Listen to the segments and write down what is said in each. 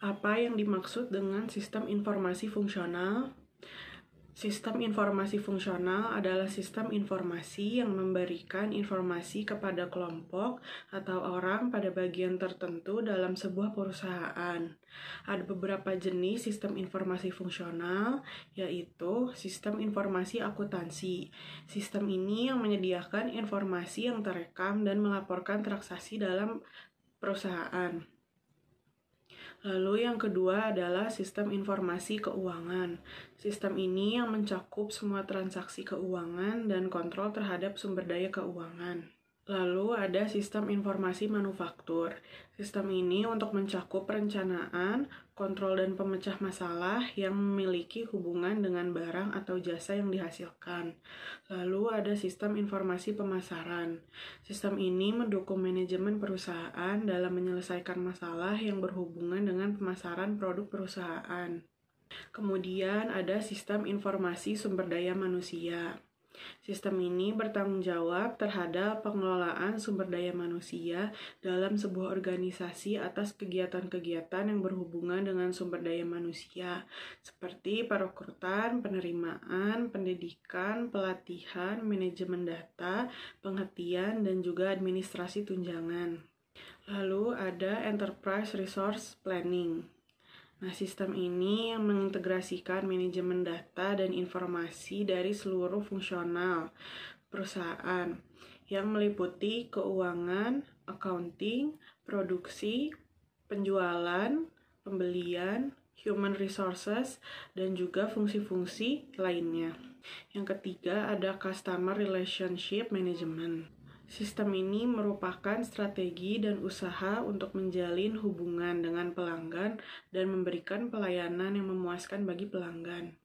Apa yang dimaksud dengan sistem informasi fungsional? Sistem informasi fungsional adalah sistem informasi yang memberikan informasi kepada kelompok atau orang pada bagian tertentu dalam sebuah perusahaan. Ada beberapa jenis sistem informasi fungsional, yaitu sistem informasi akuntansi. Sistem ini yang menyediakan informasi yang terekam dan melaporkan transaksi dalam perusahaan. Lalu yang kedua adalah sistem informasi keuangan. Sistem ini yang mencakup semua transaksi keuangan dan kontrol terhadap sumber daya keuangan. Lalu ada sistem informasi manufaktur. Sistem ini untuk mencakup perencanaan, kontrol dan pemecah masalah yang memiliki hubungan dengan barang atau jasa yang dihasilkan. Lalu ada sistem informasi pemasaran. Sistem ini mendukung manajemen perusahaan dalam menyelesaikan masalah yang berhubungan dengan pemasaran produk perusahaan. Kemudian ada sistem informasi sumber daya manusia. Sistem ini bertanggung jawab terhadap pengelolaan sumber daya manusia dalam sebuah organisasi atas kegiatan-kegiatan yang berhubungan dengan sumber daya manusia, seperti perekrutan, penerimaan, pendidikan, pelatihan, manajemen data, penghentian, dan juga administrasi tunjangan. Lalu ada Enterprise Resource Planning. Nah, sistem ini yang mengintegrasikan manajemen data dan informasi dari seluruh fungsional perusahaan yang meliputi keuangan, accounting, produksi, penjualan, pembelian, human resources, dan juga fungsi-fungsi lainnya. Yang ketiga ada Customer Relationship Management. Sistem ini merupakan strategi dan usaha untuk menjalin hubungan dengan pelanggan dan memberikan pelayanan yang memuaskan bagi pelanggan.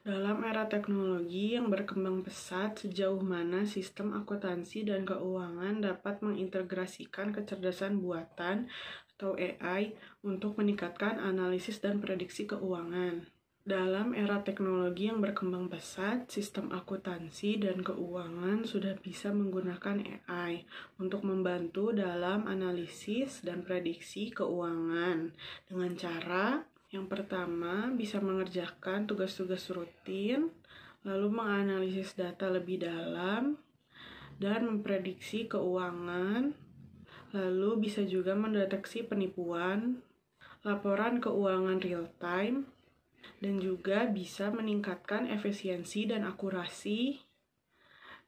Dalam era teknologi yang berkembang pesat, sejauh mana sistem akuntansi dan keuangan dapat mengintegrasikan kecerdasan buatan atau AI untuk meningkatkan analisis dan prediksi keuangan. Dalam era teknologi yang berkembang pesat, sistem akuntansi dan keuangan sudah bisa menggunakan AI untuk membantu dalam analisis dan prediksi keuangan dengan cara yang pertama bisa mengerjakan tugas-tugas rutin, lalu menganalisis data lebih dalam, dan memprediksi keuangan, lalu bisa juga mendeteksi penipuan, laporan keuangan real-time, dan juga bisa meningkatkan efisiensi dan akurasi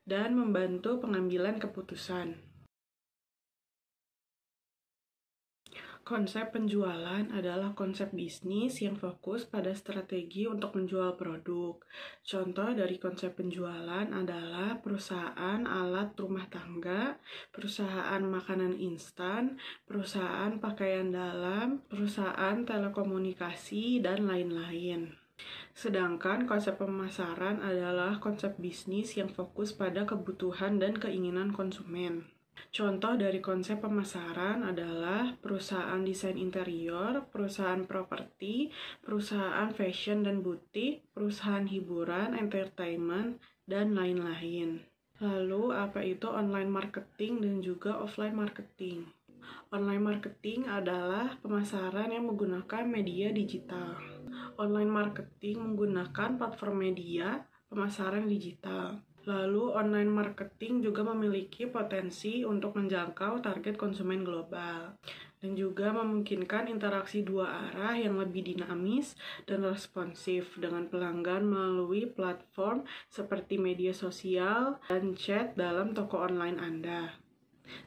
dan membantu pengambilan keputusan. Konsep penjualan adalah konsep bisnis yang fokus pada strategi untuk menjual produk. Contoh dari konsep penjualan adalah perusahaan alat rumah tangga, perusahaan makanan instan, perusahaan pakaian dalam, perusahaan telekomunikasi, dan lain-lain. Sedangkan konsep pemasaran adalah konsep bisnis yang fokus pada kebutuhan dan keinginan konsumen. Contoh dari konsep pemasaran adalah perusahaan desain interior, perusahaan properti, perusahaan fashion dan butik, perusahaan hiburan, entertainment, dan lain-lain. Lalu, apa itu online marketing dan juga offline marketing? Online marketing adalah pemasaran yang menggunakan media digital. Online marketing menggunakan platform media pemasaran digital. Lalu, online marketing juga memiliki potensi untuk menjangkau target konsumen global dan juga memungkinkan interaksi dua arah yang lebih dinamis dan responsif dengan pelanggan melalui platform seperti media sosial dan chat dalam toko online Anda.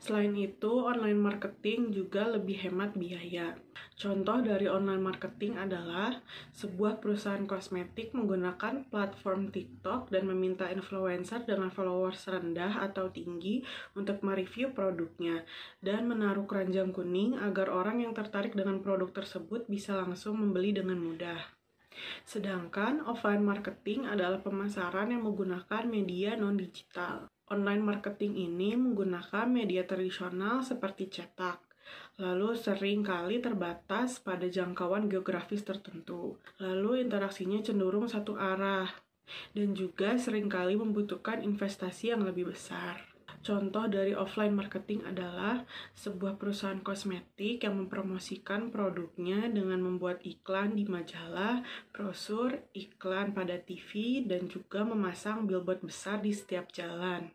Selain itu, online marketing juga lebih hemat biaya. Contoh dari online marketing adalah sebuah perusahaan kosmetik menggunakan platform TikTok dan meminta influencer dengan followers rendah atau tinggi untuk mereview produknya dan menaruh keranjang kuning agar orang yang tertarik dengan produk tersebut bisa langsung membeli dengan mudah. Sedangkan offline marketing adalah pemasaran yang menggunakan media non-digital. Online marketing ini menggunakan media tradisional seperti cetak, lalu sering kali terbatas pada jangkauan geografis tertentu. Lalu interaksinya cenderung satu arah, dan juga seringkali membutuhkan investasi yang lebih besar. Contoh dari offline marketing adalah sebuah perusahaan kosmetik yang mempromosikan produknya dengan membuat iklan di majalah, brosur, iklan pada TV, dan juga memasang billboard besar di setiap jalan.